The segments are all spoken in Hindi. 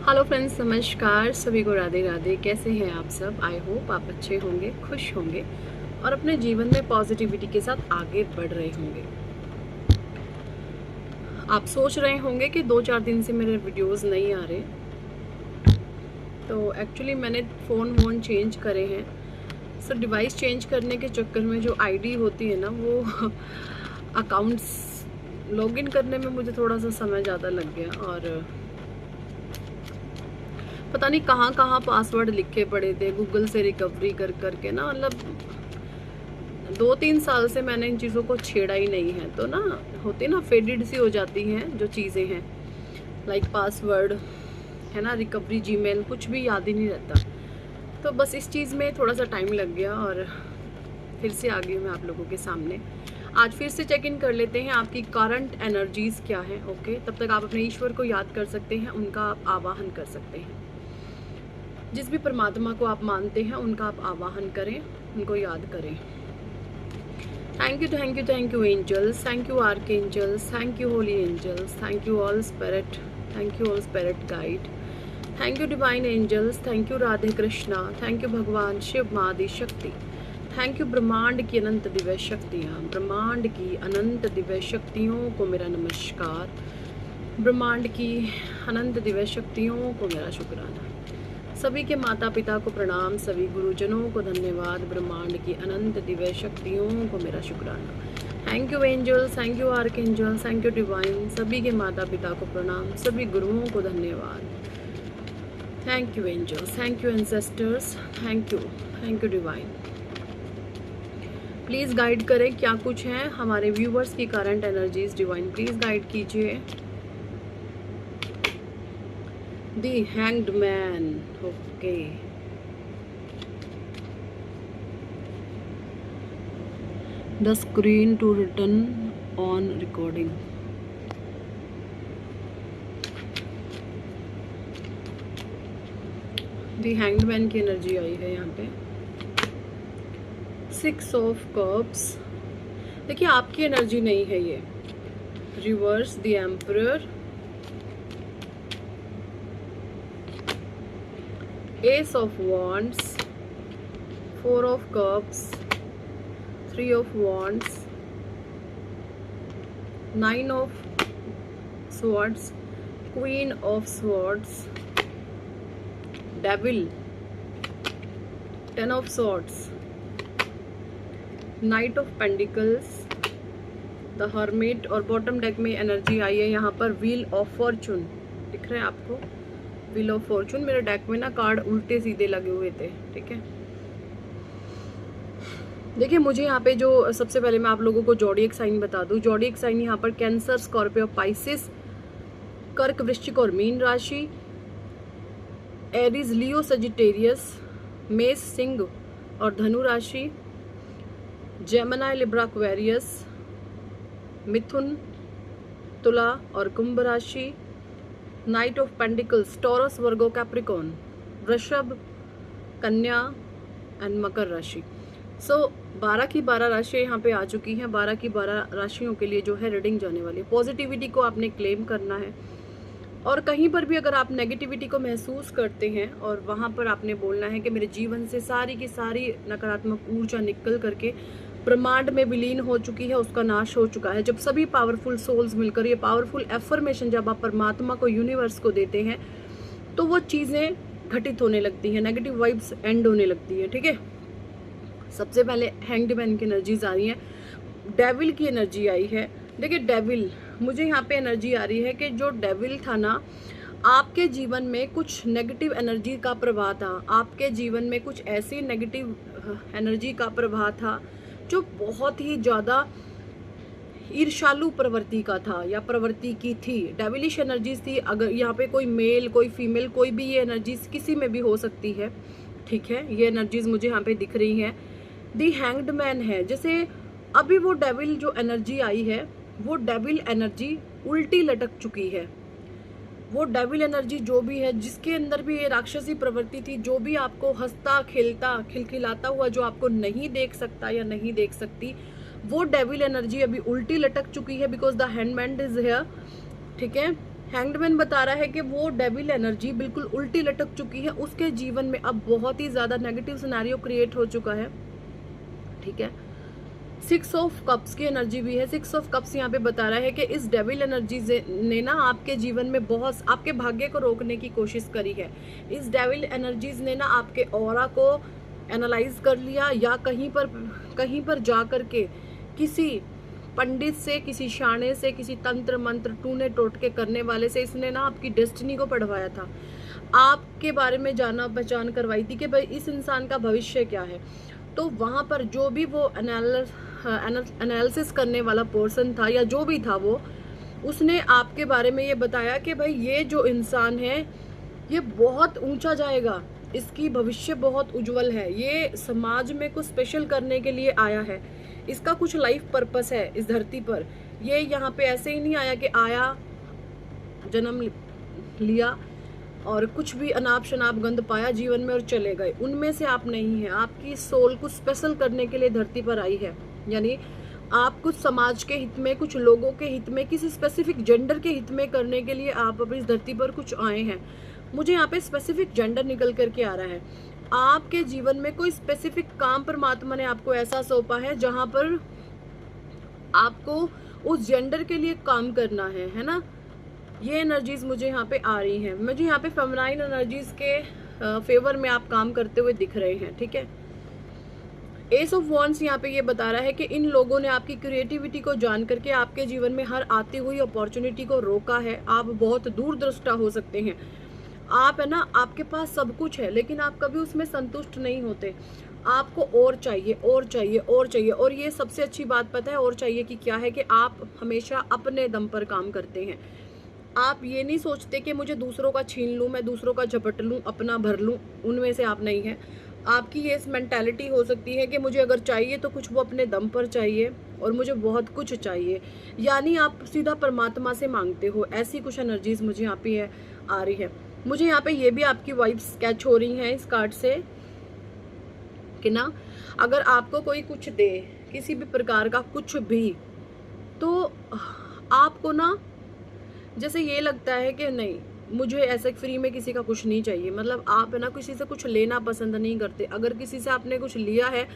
हेलो फ्रेंड्स, नमस्कार। सभी को राधे राधे। कैसे हैं आप सब? आई होप आप अच्छे होंगे, खुश होंगे और अपने जीवन में पॉजिटिविटी के साथ आगे बढ़ रहे होंगे। आप सोच रहे होंगे कि 2-4 दिन से मेरे वीडियोस नहीं आ रहे, तो एक्चुअली मैंने फ़ोन चेंज करे हैं। सो डिवाइस चेंज करने के चक्कर में जो आईडी होती है ना, वो अकाउंट्स लॉगिन करने में मुझे थोड़ा सा समय ज़्यादा लग गया और पता नहीं कहाँ कहाँ पासवर्ड लिखे पड़े थे गूगल से रिकवरी कर करके ना। मतलब 2-3 साल से मैंने इन चीज़ों को छेड़ा ही नहीं है, तो ना होती ना फेडेड सी हो जाती हैं जो चीज़ें हैं, लाइक पासवर्ड है ना, रिकवरी, जीमेल, कुछ भी याद ही नहीं रहता। तो बस इस चीज़ में थोड़ा सा टाइम लग गया और फिर से आ गई मैं आप लोगों के सामने। आज फिर से चेक इन कर लेते हैं आपकी करंट एनर्जीज़ क्या है। ओके, तब तक आप अपने ईश्वर को याद कर सकते हैं, उनका आप आवाहन कर सकते हैं। जिस भी परमात्मा को आप मानते हैं उनका आप आवाहन करें, उनको याद करें। Thank you angels, thank you archangels, thank you holy angels, thank you all spirit, thank you all spirit guide, thank you divine angels, thank you Radhe Krishna, thank you भगवान शिव माँ आदि शक्ति, थैंक यू ब्रह्मांड की अनंत दिव्य शक्तियाँ, ब्रह्मांड की अनंत दिव्य शक्तियों को मेरा नमस्कार, ब्रह्मांड की अनंत दिव्य शक्तियों को मेरा शुक्राना, सभी के माता पिता को प्रणाम, सभी गुरुजनों को धन्यवाद, ब्रह्मांड की अनंत दिव्य शक्तियों को मेरा शुक्राना। Thank you angels, thank you archangels, thank you divine, सभी के माता पिता को प्रणाम, सभी गुरुओं को धन्यवाद। Thank you angels, thank you ancestors, thank you divine. Please guide करें क्या कुछ है हमारे व्यूवर्स की current energies. Divine please guide कीजिए। The Hanged Man. Okay. The screen to return on recording. The Hanged Man की एनर्जी आई है यहाँ पे। 6 of Cups। देखिए आपकी एनर्जी नहीं है ये। Reverse the emperor, Ace of Wands, 4 of Cups, 3 of Wands, 9 of Swords, Queen of Swords, Devil, 10 of Swords, Knight of Pentacles, The Hermit, और बॉटम डेक में एनर्जी आई है यहाँ पर व्हील ऑफ फॉर्चून। दिख रहा है आपको व्हील ऑफ फॉर्चून? मेरे डेक में ना कार्ड उल्टे सीधे लगे हुए थे, ठीक है। देखिए मुझे यहाँ पे जो सबसे पहले मैं आप लोगों को जॉडिएक साइन बता दूं। जॉडिएक साइन यहाँ पर कैंसर, स्कॉर्पियो, पाइसिस, कर्क, वृश्चिक और मीन राशि, एरीज, लियो, सजिटेरियस, मेष, सिंह और धनु राशि, जेमिनी, लिब्रा, एक्वेरियस, मिथुन, तुला और कुंभ राशि, night of pentacles, taurus, Virgo, Capricorn, वृषभ, कन्या एंड मकर राशि। सो 12 की 12 राशियाँ यहाँ पे आ चुकी हैं। 12 की 12 राशियों के लिए जो है रीडिंग जाने वाली है। पॉजिटिविटी को आपने क्लेम करना है और कहीं पर भी अगर आप नेगेटिविटी को महसूस करते हैं और वहाँ पर आपने बोलना है कि मेरे जीवन से सारी की सारी नकारात्मक ऊर्जा निकल करके ब्रह्मांड में विलीन हो चुकी है, उसका नाश हो चुका है। जब सभी पावरफुल सोल्स मिलकर ये पावरफुल एफर्मेशन जब आप परमात्मा को, यूनिवर्स को देते हैं, तो वो चीज़ें घटित होने लगती हैं, नेगेटिव वाइब्स एंड होने लगती है, ठीक है। सबसे पहले हैंग्ड मैन की एनर्जीज आ रही हैं, डेविल की एनर्जी आई है। देखिए डेविल, मुझे यहाँ पे एनर्जी आ रही है कि जो डेविल था ना, आपके जीवन में कुछ नेगेटिव एनर्जी का प्रवाह था, आपके जीवन में कुछ ऐसी नेगेटिव एनर्जी का प्रवाह था जो बहुत ही ज़्यादा ईर्ष्यालु प्रवृत्ति का था या प्रवृत्ति की थी। डेविलिश एनर्जीज थी। अगर यहाँ पे कोई मेल, कोई फीमेल, कोई भी ये एनर्जीज किसी में भी हो सकती है, ठीक है। ये एनर्जीज मुझे यहाँ पे दिख रही हैं। दी हैंग्ड मैन है, जैसे अभी वो डेविल जो एनर्जी आई है, वो डेविल एनर्जी उल्टी लटक चुकी है। वो डेविल एनर्जी जो भी है, जिसके अंदर भी ये राक्षसी प्रवृत्ति थी, जो भी आपको हंसता, खेलता, खिलखिलाता हुआ जो आपको नहीं देख सकता या नहीं देख सकती, वो डेविल एनर्जी अभी उल्टी लटक चुकी है। Because the handman is here, ठीक है। हैंग्ड मैन बता रहा है कि वो डेविल एनर्जी बिल्कुल उल्टी लटक चुकी है, उसके जीवन में अब बहुत ही ज्यादा नेगेटिव सिनेरियो क्रिएट हो चुका है, ठीक है। 6 ऑफ कप्स की एनर्जी भी है। 6 ऑफ कप्स यहाँ पे बता रहा है कि इस डेविल एनर्जी ने ना आपके जीवन में बहुत आपके भाग्य को रोकने की कोशिश करी है। इस डेविल एनर्जीज ने ना आपके ऑरा को एनालाइज कर लिया, या कहीं पर जा करके किसी पंडित से, किसी शाणे से, किसी तंत्र मंत्र टूने टोटके करने वाले से इसने ना आपकी डेस्टिनी को पढ़वाया था, आपके बारे में जाना पहचान करवाई थी कि भाई इस इंसान का भविष्य क्या है। तो वहाँ पर जो भी वो एनालिसिस करने वाला पर्सन था या जो भी था वो, उसने आपके बारे में ये बताया कि भाई ये जो इंसान है ये बहुत ऊंचा जाएगा, इसकी भविष्य बहुत उज्जवल है, ये समाज में कुछ स्पेशल करने के लिए आया है, इसका कुछ लाइफ पर्पस है इस धरती पर। ये यहाँ पे ऐसे ही नहीं आया कि आया, जन्म लिया और कुछ भी अनाप शनाप गंद पाया जीवन में और चले गए, उनमें से आप नहीं है। आपकी सोल कुछ स्पेशल करने के लिए धरती पर आई है, यानी आप कुछ समाज के हित में, कुछ लोगों के हित में, किसी स्पेसिफिक जेंडर के हित में करने के लिए आप अब इस धरती पर कुछ आए हैं। मुझे यहाँ पे स्पेसिफिक जेंडर निकल करके आ रहा है। आपके जीवन में कोई स्पेसिफिक काम परमात्मा ने आपको ऐसा सौंपा है जहां पर आपको उस जेंडर के लिए काम करना है ना। ये एनर्जीज मुझे यहाँ पे आ रही हैं। मुझे यहाँ पे फेमिनाइन एनर्जीज के फेवर में आप काम करते हुए दिख रहे हैं, ठीक है। एस ऑफ वॉन्ड्स यहाँ पे ये बता रहा है कि इन लोगों ने आपकी क्रिएटिविटी को जान करके आपके जीवन में हर आती हुई अपॉर्चुनिटी को रोका है। आप बहुत दूरदृष्टा हो सकते हैं, आप है ना, आपके पास सब कुछ है लेकिन आप कभी उसमें संतुष्ट नहीं होते, आपको और चाहिए और चाहिए और चाहिए। और ये सबसे अच्छी बात पता है और चाहिए कि क्या है, कि आप हमेशा अपने दम पर काम करते हैं। आप ये नहीं सोचते कि मुझे दूसरों का छीन लूँ, मैं दूसरों का झपट लूँ, अपना भर लूँ, उनमें से आप नहीं हैं। आपकी ये मेंटालिटी हो सकती है कि मुझे अगर चाहिए तो कुछ वो अपने दम पर चाहिए और मुझे बहुत कुछ चाहिए, यानी आप सीधा परमात्मा से मांगते हो। ऐसी कुछ एनर्जीज मुझे यहाँ पे आ रही है। मुझे यहाँ पे ये भी आपकी वाइब्स कैच हो रही हैं इस कार्ड से कि ना, अगर आपको कोई कुछ दे, किसी भी प्रकार का कुछ भी, तो आपको ना जैसे ये लगता है कि नहीं, मुझे ऐसे फ्री में किसी का कुछ नहीं चाहिए। मतलब आप है ना किसी से कुछ लेना पसंद नहीं करते। अगर किसी से आपने कुछ लिया है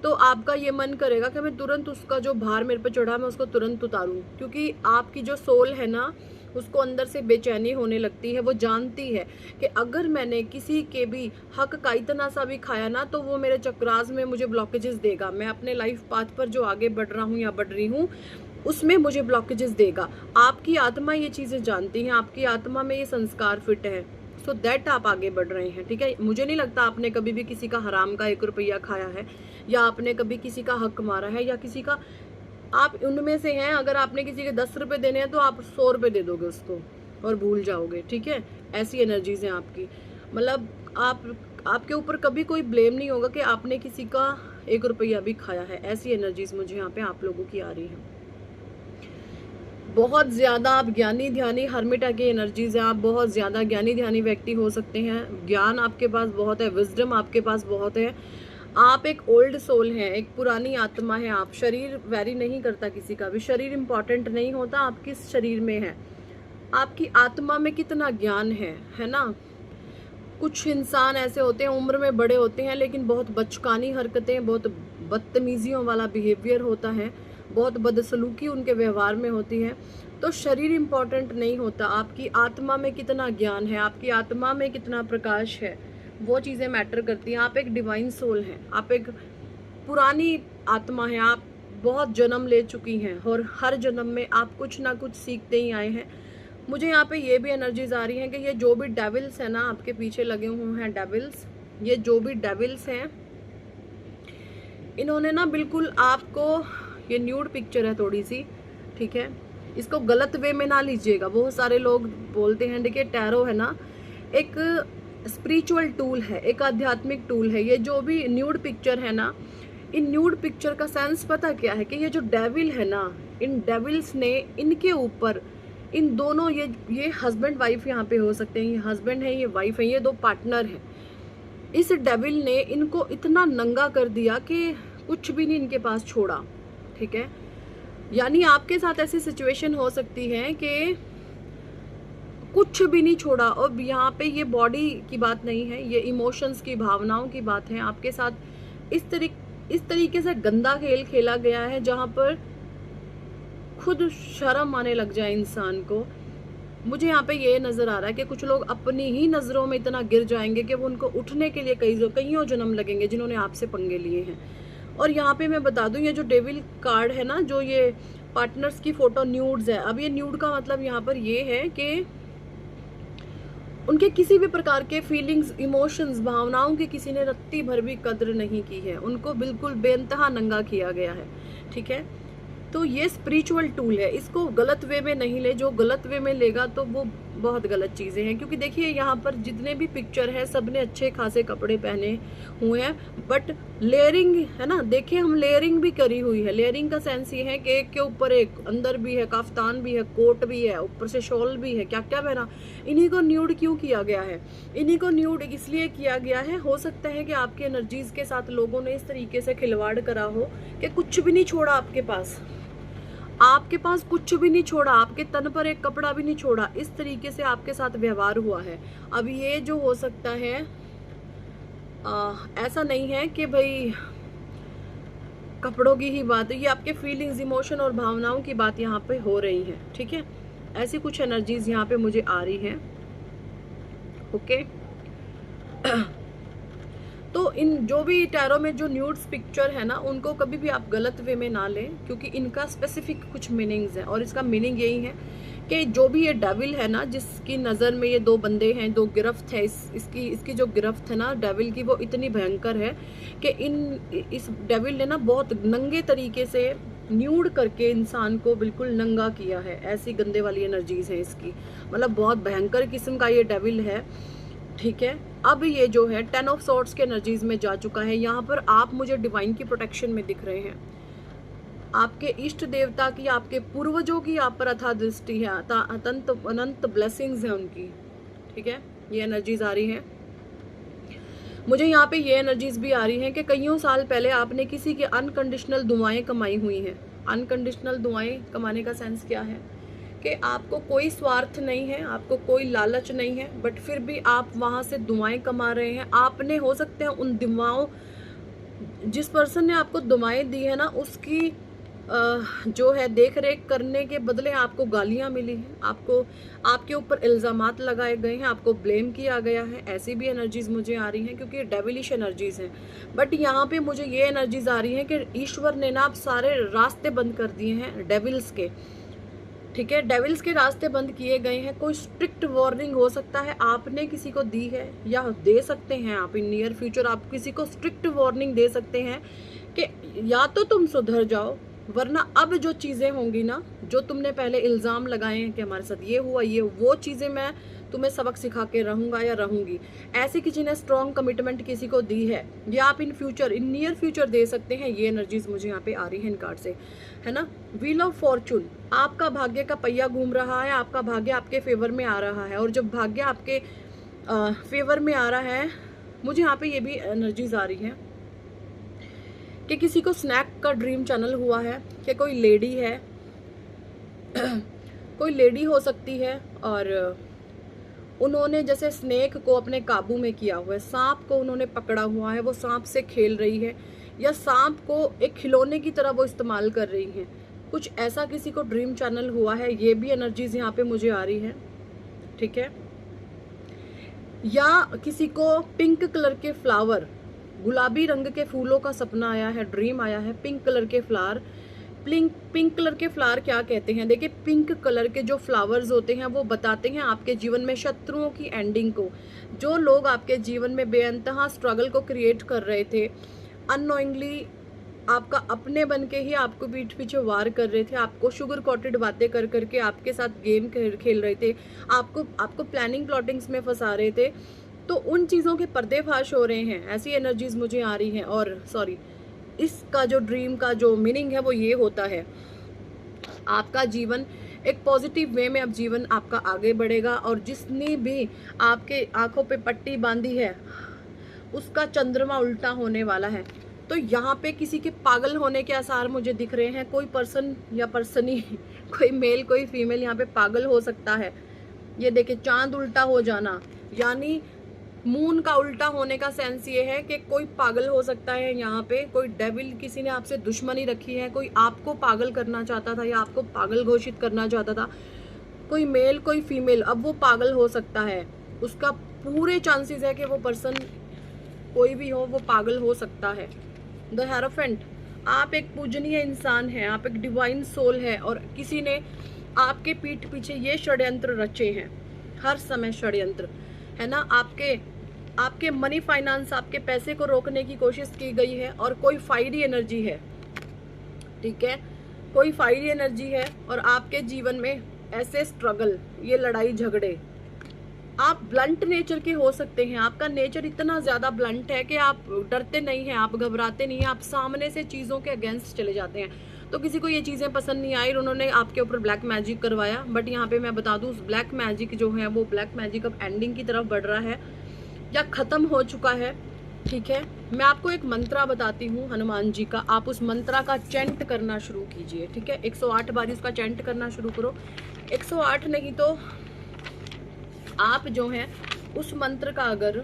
तो आपका ये मन करेगा कि मैं तुरंत उसका जो भार मेरे पे चढ़ा मैं उसको तुरंत उतारूं, क्योंकि आपकी जो सोल है ना उसको अंदर से बेचैनी होने लगती है। वो जानती है कि अगर मैंने किसी के भी हक का इतना सा भी खाया ना तो वो मेरे चक्रास में मुझे ब्लॉकेजेस देगा। मैं अपने लाइफ पाथ पर जो आगे बढ़ रहा हूँ या बढ़ रही हूँ उसमें मुझे ब्लॉकेजेस देगा। आपकी आत्मा ये चीजें जानती है, आपकी आत्मा में ये संस्कार फिट है, सो दैट आप आगे बढ़ रहे हैं, ठीक है। मुझे नहीं लगता आपने कभी भी किसी का हराम का 1 रुपया खाया है, या आपने कभी किसी का हक मारा है, या किसी का, आप उनमें से हैं। अगर आपने किसी के 10 रुपए देने हैं तो आप 100 रुपए दे दोगे उसको और भूल जाओगे, ठीक है। ऐसी एनर्जीज हैं आपकी। मतलब आपके ऊपर कभी कोई ब्लेम नहीं होगा कि आपने किसी का 1 रुपया भी खाया है। ऐसी एनर्जीज मुझे यहाँ पे आप लोगों की आ रही है। बहुत ज़्यादा आप ज्ञानी ध्यानी हर्मिटा की एनर्जीज है। आप बहुत ज़्यादा ज्ञानी ध्यानी व्यक्ति हो सकते हैं। ज्ञान आपके पास बहुत है, विजडम आपके पास बहुत है। आप एक ओल्ड सोल हैं, एक पुरानी आत्मा है। आप शरीर वैरी नहीं करता किसी का भी, शरीर इंपॉर्टेंट नहीं होता। आप किस शरीर में है, आपकी आत्मा में कितना ज्ञान है ना। कुछ इंसान ऐसे होते हैं उम्र में बड़े होते हैं लेकिन बहुत बचकानी हरकतें, बहुत बदतमीजियों वाला बिहेवियर होता है, बहुत बदसलूकी उनके व्यवहार में होती है। तो शरीर इंपॉर्टेंट नहीं होता, आपकी आत्मा में कितना ज्ञान है, आपकी आत्मा में कितना प्रकाश है, वो चीज़ें मैटर करती हैं। आप एक डिवाइन सोल हैं, आप एक पुरानी आत्मा हैं, आप बहुत जन्म ले चुकी हैं और हर जन्म में आप कुछ ना कुछ सीखते ही आए हैं। मुझे यहाँ पे ये भी एनर्जीज आ रही हैं कि ये जो भी डेविल्स हैं ना आपके पीछे लगे हुए हैं, डेविल्स, ये जो भी डेविल्स हैं इन्होंने ना बिल्कुल आपको, ये न्यूड पिक्चर है थोड़ी सी, ठीक है, इसको गलत वे में ना लीजिएगा। बहुत सारे लोग बोलते हैं, देखिए टैरो है ना एक स्पिरिचुअल टूल है, एक आध्यात्मिक टूल है। ये जो भी न्यूड पिक्चर है ना, इन न्यूड पिक्चर का सेंस पता क्या है, कि ये जो डेविल है ना, इन डेविल्स ने इनके ऊपर, इन दोनों, ये हस्बैंड वाइफ यहाँ पे हो सकते हैं, ये हस्बैंड है, ये वाइफ है, ये दो पार्टनर हैं। इस डेविल ने इनको इतना नंगा कर दिया कि कुछ भी नहीं इनके पास छोड़ा, ठीक है। यानी आपके साथ ऐसी सिचुएशन हो सकती है कि कुछ भी नहीं छोड़ा। और यहाँ पे ये बॉडी की बात नहीं है, ये इमोशंस की, भावनाओं की बात है। आपके साथ इस तरीके से गंदा खेल खेला गया है जहाँ पर खुद शर्म आने लग जाए इंसान को। मुझे यहाँ पे ये नजर आ रहा है कि कुछ लोग अपनी ही नजरों में इतना गिर जाएंगे कि वो उनको उठने के लिए कईयों जन्म लगेंगे जिन्होंने आपसे पंगे लिए हैं। और यहाँ पे मैं बता दूं, ये जो डेविल कार्ड है ना, जो ये पार्टनर्स की फोटो न्यूड्स है, अब ये न्यूड का मतलब यहाँ पर ये है कि उनके किसी भी प्रकार के फीलिंग्स, इमोशंस, भावनाओं की किसी ने रत्ती भर भी कद्र नहीं की है। उनको बिल्कुल बेइंतहा नंगा किया गया है, ठीक है। तो ये स्पिरिचुअल टूल है, इसको गलत वे में नहीं ले। जो गलत वे में लेगा तो वो बहुत गलत चीज़ें हैं। क्योंकि देखिए यहाँ पर जितने भी पिक्चर है सबने अच्छे खासे कपड़े पहने हुए हैं, बट लेयरिंग है ना, देखिए हम लेयरिंग भी करी हुई है। लेयरिंग का सेंस ये है कि एक के ऊपर एक, अंदर भी है काफ्तान भी है, कोट भी है, ऊपर से शॉल भी है, क्या क्या पहना। इन्हीं को न्यूड क्यों किया गया है? इन्हीं को न्यूड इसलिए किया गया है, हो सकता है कि आपके एनर्जीज के साथ लोगों ने इस तरीके से खिलवाड़ करा हो कि कुछ भी नहीं छोड़ा आपके पास कुछ भी नहीं छोड़ा, आपके तन पर एक कपड़ा भी नहीं छोड़ा। इस तरीके से आपके साथ व्यवहार हुआ है। अब ये जो हो सकता है, ऐसा नहीं है कि भाई कपड़ों की ही बात है, ये आपके फीलिंग्स, इमोशन और भावनाओं की बात यहाँ पे हो रही है, ठीक है। ऐसी कुछ एनर्जीज यहाँ पे मुझे आ रही हैं, ओके। तो इन जो भी टैरो में जो न्यूड्स पिक्चर है ना, उनको कभी भी आप गलत वे में ना लें, क्योंकि इनका स्पेसिफिक कुछ मीनिंग्स है। और इसका मीनिंग यही है कि जो भी ये डेविल है ना, जिसकी नज़र में ये दो बंदे हैं, दो गिरफ्त है, इसकी जो गिरफ्त है ना डेविल की, वो इतनी भयंकर है कि इस डेविल ने ना बहुत नंगे तरीके से न्यूड करके इंसान को बिल्कुल नंगा किया है। ऐसी गंदे वाली एनर्जीज है इसकी, मतलब बहुत भयंकर किस्म का ये डेविल है, ठीक है। अब ये जो है 10 ऑफ सॉर्ड्स के एनर्जीज में जा चुका है। यहाँ पर आप मुझे डिवाइन की प्रोटेक्शन में दिख रहे हैं। आपके इष्ट देवता की, आपके पूर्वजों की आप पर अथा दृष्टि है, अनंत ब्लेसिंग्स है उनकी, ठीक है। ये एनर्जीज आ रही है मुझे। यहाँ पे ये एनर्जीज भी आ रही हैं कि कईयों साल पहले आपने किसी की अनकंडीशनल दुआएं कमाई हुई हैं। अनकंडीशनल दुआएं कमाने का सेंस क्या है कि आपको कोई स्वार्थ नहीं है, आपको कोई लालच नहीं है, बट फिर भी आप वहाँ से दुआएं कमा रहे हैं। आपने हो सकते हैं उन दुआओं, जिस पर्सन ने आपको दुआएं दी है ना, उसकी जो है देख रेख करने के बदले आपको गालियां मिली हैं, आपके ऊपर इल्ज़ामात लगाए गए हैं, आपको ब्लेम किया गया है। ऐसी भी एनर्जीज मुझे आ रही हैं क्योंकि ये डेविलिश एनर्जीज हैं। बट यहाँ पे मुझे ये एनर्जीज आ रही हैं कि ईश्वर ने ना आप सारे रास्ते बंद कर दिए हैं डेविल्स के, ठीक है। डेविल्स के रास्ते बंद किए गए हैं। कोई स्ट्रिक्ट वार्निंग हो सकता है आपने किसी को दी है, या दे सकते हैं आप इन नियर फ्यूचर। आप किसी को स्ट्रिक्ट वार्निंग दे सकते हैं कि या तो तुम सुधर जाओ, वरना अब जो चीज़ें होंगी ना, जो तुमने पहले इल्ज़ाम लगाए हैं कि हमारे साथ ये हुआ, ये वो चीज़ें मैं तुम्हें सबक सिखा के रहूँगा या रहूँगी। ऐसी किसी ने स्ट्रॉन्ग कमिटमेंट किसी को दी है, या आप in future, in near future दे सकते हैं। ये एनर्जीज मुझे यहाँ पे आ रही है इन कार्ड से, है ना। व्हील ऑफ फॉर्चून, आपका भाग्य का पहिया घूम रहा है, आपका भाग्य आपके फेवर में आ रहा है। और जब भाग्य आपके फेवर में आ रहा है, मुझे यहाँ पे ये भी एनर्जीज आ रही है कि किसी को स्नैक का ड्रीम चैनल हुआ है, कि कोई लेडी है कोई लेडी हो सकती है, और उन्होंने जैसे स्नेक को अपने काबू में किया हुआ है, सांप को उन्होंने पकड़ा हुआ है, वो सांप से खेल रही है, या सांप को एक खिलौने की तरह वो इस्तेमाल कर रही हैं। कुछ ऐसा किसी को ड्रीम चैनल हुआ है। ये भी एनर्जीज यहाँ पे मुझे आ रही है, ठीक है। या किसी को पिंक कलर के फ्लावर, गुलाबी रंग के फूलों का सपना आया है, ड्रीम आया है। पिंक कलर के फ्लावर, पिंक कलर के फ्लावर क्या कहते हैं? देखिए, पिंक कलर के जो फ्लावर्स होते हैं वो बताते हैं आपके जीवन में शत्रुओं की एंडिंग को। जो लोग आपके जीवन में बेअंतहा स्ट्रगल को क्रिएट कर रहे थे, अननोइंगली आपका अपने बन के ही आपको पीठ पीछे वार कर रहे थे, आपको शुगर कोटेड बातें कर करके आपके साथ गेम खेल रहे थे, आपको प्लानिंग प्लॉटिंग्स में फंसा रहे थे, तो उन चीज़ों के पर्देफाश हो रहे हैं। ऐसी एनर्जीज मुझे आ रही हैं। और सॉरी, इसका जो ड्रीम का जो मीनिंग है वो ये होता है, आपका जीवन एक पॉजिटिव वे में अब जीवन आपका आगे बढ़ेगा, और जिसने भी आपके आंखों पे पट्टी बांधी है उसका चंद्रमा उल्टा होने वाला है। तो यहाँ पे किसी के पागल होने के आसार मुझे दिख रहे हैं। कोई पर्सन या पर्सनी, कोई मेल कोई फीमेल यहाँ पे पागल हो सकता है, ये देखिए चांद उल्टा हो जाना, यानी मून का उल्टा होने का सेंस ये है कि कोई पागल हो सकता है, यहाँ पे कोई डेविल, किसी ने आपसे दुश्मनी रखी है, कोई आपको पागल करना चाहता था या आपको पागल घोषित करना चाहता था, कोई मेल कोई फीमेल, अब वो पागल हो सकता है, उसका पूरे चांसेस है कि वो पर्सन कोई भी हो वो पागल हो सकता है। द हेरोफेंट, आप एक पूजनीय इंसान हैं, आप एक डिवाइन सोल है और किसी ने आपके पीठ पीछे ये षड्यंत्र रचे हैं, हर समय षड्यंत्र है ना, आपके मनी फाइनेंस, आपके पैसे को रोकने की कोशिश की गई है और कोई फायरी एनर्जी है, ठीक है, कोई फायरी एनर्जी है और आपके जीवन में ऐसे स्ट्रगल, ये लड़ाई झगड़े, आप ब्लंट नेचर के हो सकते हैं, आपका नेचर इतना ज़्यादा ब्लंट है कि आप डरते नहीं हैं, आप घबराते नहीं हैं, आप सामने से चीज़ों के अगेंस्ट चले जाते हैं। तो किसी को ये चीज़ें पसंद नहीं आई, उन्होंने आपके ऊपर ब्लैक मैजिक करवाया, बट यहाँ पे मैं बता दूँ ब्लैक मैजिक जो है वो ब्लैक मैजिक अब एंडिंग की तरफ बढ़ रहा है या ख़त्म हो चुका है, ठीक है। मैं आपको एक मंत्रा बताती हूँ हनुमान जी का, आप उस मंत्रा का चैंट करना शुरू कीजिए, ठीक है, 108 बारी उसका चैंट करना शुरू करो। 108 नहीं तो आप जो है उस मंत्र का, अगर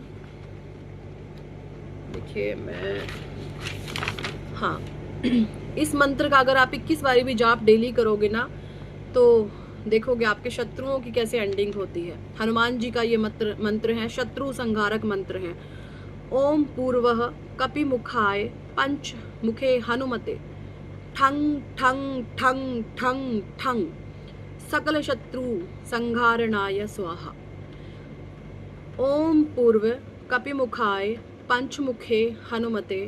देखिए मैं, हाँ इस मंत्र का अगर आप 21 बारी भी जाप डेली करोगे ना तो देखोगे आपके शत्रुओं की कैसे एंडिंग होती है। हनुमान जी का ये मंत्र है, शत्रु संहारक मंत्र है। ओम पूर्वः कपिमुखाय पंच मुखे हनुमते ठंग ठंग ठंग ठंग ठंग सकल शत्रु संहारणाय स्वाहा। ओम पूर्व कपिमुखाय पंचमुखे हनुमते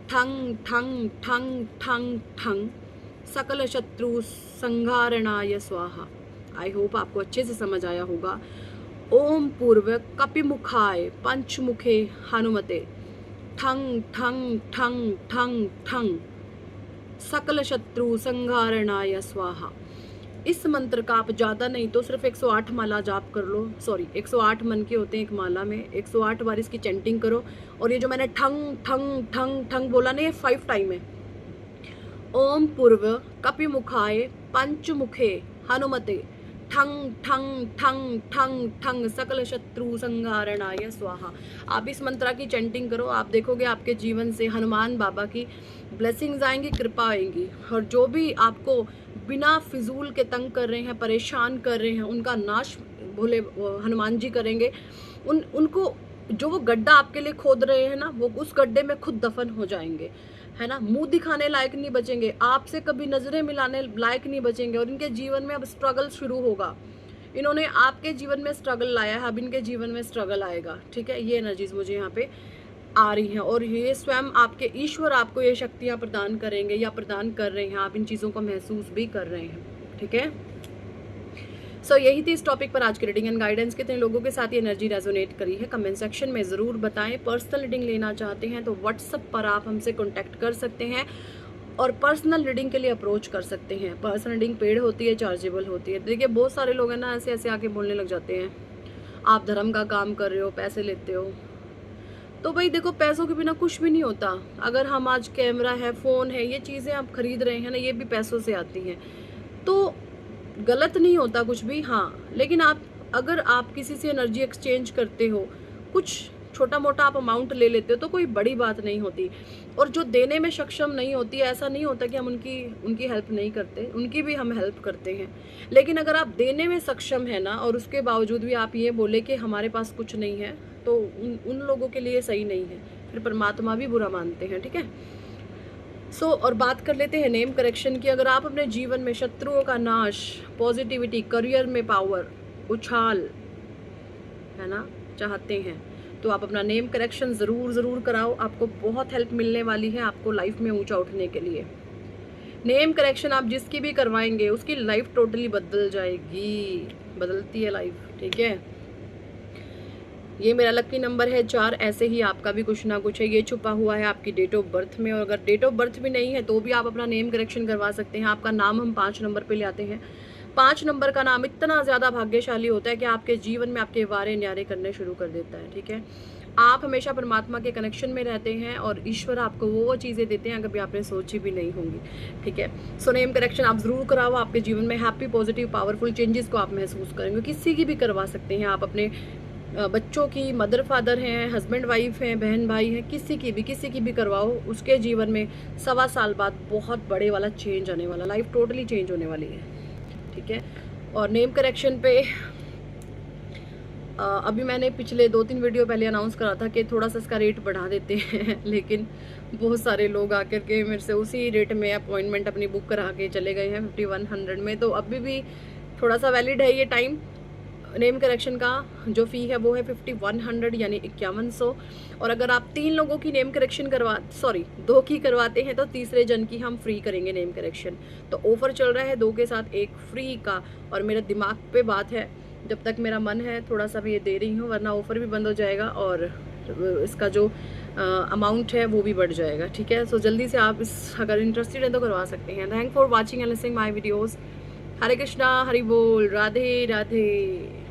ठंग ठंग ठंग ठंग ठंग सकल शत्रु संहारणाय स्वाहा। आई होप आपको अच्छे से समझ आया होगा। ओम पूर्व कपिमुखाय पंचमुखे हनुमते ठंग ठंग ठंग ठंग ठंग सकल शत्रु संहारणाय स्वाहा। इस मंत्र का आप ज़्यादा नहीं तो सिर्फ 108 माला जाप कर लो, सॉरी 108 मन के होते हैं एक माला में, 108 बार इसकी चैंटिंग करो। और ये जो मैंने ठंग ठंग ठंग ठंग बोला ना, ये 5 टाइम है। ओम पूर्व कपिमुखाय पंचमुखे हनुमते ठंग ठंग ठंग ठंग ठंग सकल शत्रु संहारणाय स्वाहा। आप इस मंत्रा की चैंटिंग करो, आप देखोगे आपके जीवन से हनुमान बाबा की ब्लेसिंग्स आएंगी, कृपा आएंगी, और जो भी आपको बिना फिजूल के तंग कर रहे हैं, परेशान कर रहे हैं, उनका नाश भोले हनुमान जी करेंगे। उनको जो वो गड्ढा आपके लिए खोद रहे हैं ना, वो उस गड्ढे में खुद दफन हो जाएंगे, है ना, मुंह दिखाने लायक नहीं बचेंगे, आपसे कभी नजरें मिलाने लायक नहीं बचेंगे। और इनके जीवन में अब स्ट्रगल शुरू होगा। इन्होंने आपके जीवन में स्ट्रगल लाया है, अब इनके जीवन में स्ट्रगल आएगा, ठीक है। ये एनर्जीज मुझे यहाँ पे आ रही हैं और ये स्वयं आपके ईश्वर आपको ये शक्तियाँ प्रदान करेंगे या प्रदान कर रहे हैं, आप इन चीज़ों को महसूस भी कर रहे हैं, ठीक है। सो यही थी इस टॉपिक पर आज की रीडिंग एंड गाइडेंस। कितने लोगों के साथ ये एनर्जी रेजोनेट करी है कमेंट सेक्शन में ज़रूर बताएं। पर्सनल रीडिंग लेना चाहते हैं तो व्हाट्सएप पर आप हमसे कॉन्टैक्ट कर सकते हैं और पर्सनल रीडिंग के लिए अप्रोच कर सकते हैं। पर्सनल रीडिंग पेड होती है, चार्जेबल होती है। देखिए बहुत सारे लोग हैं ना ऐसे ऐसे आके बोलने लग जाते हैं, आप धर्म का काम कर रहे हो, पैसे लेते हो। तो भाई देखो, पैसों के बिना कुछ भी नहीं होता। अगर हम आज कैमरा है, फ़ोन है, ये चीज़ें आप खरीद रहे हैं ना, ये भी पैसों से आती हैं, तो गलत नहीं होता कुछ भी। हाँ, लेकिन अगर आप किसी से एनर्जी एक्सचेंज करते हो, कुछ छोटा मोटा आप अमाउंट ले लेते हो तो कोई बड़ी बात नहीं होती। और जो देने में सक्षम नहीं होती, ऐसा नहीं होता कि हम उनकी हेल्प नहीं करते, उनकी भी हम हेल्प करते हैं। लेकिन अगर आप देने में सक्षम है ना और उसके बावजूद भी आप ये बोले कि हमारे पास कुछ नहीं है, तो उन लोगों के लिए सही नहीं है, फिर परमात्मा भी बुरा मानते हैं, ठीक है। और बात कर लेते हैं नेम करेक्शन की। अगर आप अपने जीवन में शत्रुओं का नाश, पॉजिटिविटी, करियर में पावर, उछाल, है ना, चाहते हैं तो आप अपना नेम करेक्शन ज़रूर कराओ। आपको बहुत हेल्प मिलने वाली है आपको लाइफ में ऊंचा उठने के लिए। नेम करेक्शन आप जिसकी भी करवाएंगे उसकी लाइफ टोटली बदल जाएगी, बदलती है लाइफ, ठीक है। ये मेरा लकी नंबर है 4। ऐसे ही आपका भी कुछ ना कुछ है, ये छुपा हुआ है आपकी डेट ऑफ बर्थ में। और अगर डेट ऑफ बर्थ भी नहीं है तो भी आप अपना नेम करेक्शन करवा सकते हैं। आपका नाम हम 5 नंबर पे ले आते हैं। 5 नंबर का नाम इतना ज़्यादा भाग्यशाली होता है कि आपके जीवन में आपके वारे न्यारे करने शुरू कर देता है, ठीक है। आप हमेशा परमात्मा के कनेक्शन में रहते हैं और ईश्वर आपको वो चीज़ें देते हैं कभी आपने सोची भी नहीं होंगी, ठीक है। सो नेम करेक्शन आप ज़रूर कराओ, आपके जीवन में हैप्पी पॉजिटिव पावरफुल चेंजेस को आप महसूस करेंगे। किसी की भी करवा सकते हैं आप, अपने बच्चों की, मदर फादर हैं, हस्बैंड वाइफ हैं, बहन भाई हैं, किसी की भी करवाओ। उसके जीवन में 1.25 साल बाद बहुत बड़े वाला चेंज आने वाला, लाइफ टोटली चेंज होने वाली है, ठीक है। और नेम करेक्शन पे अभी मैंने पिछले 2-3 वीडियो पहले अनाउंस करा था कि थोड़ा सा इसका रेट बढ़ा देते हैं लेकिन बहुत सारे लोग आकर के मेरे से उसी रेट में अपॉइंटमेंट अपनी बुक करा के चले गए हैं 5100 में। तो अभी भी थोड़ा सा वैलिड है ये टाइम। नेम करेक्शन का जो फ़ी है वो है 5100 यानी 5100। और अगर आप 3 लोगों की नेम करेक्शन 2 की करवाते हैं तो तीसरे जन की हम फ्री करेंगे नेम करेक्शन। तो ऑफ़र चल रहा है 2 के साथ 1 फ्री का। और मेरे दिमाग पे बात है, जब तक मेरा मन है थोड़ा सा भी ये दे रही हूँ, वरना ऑफ़र भी बंद हो जाएगा और इसका जो अमाउंट है वो भी बढ़ जाएगा, ठीक है। सो जल्दी से आप अगर इंटरेस्टेड हैं तो करवा सकते हैं। Thank for watching and listening my videos. Hare Krishna, Hari बोल, राधे राधे।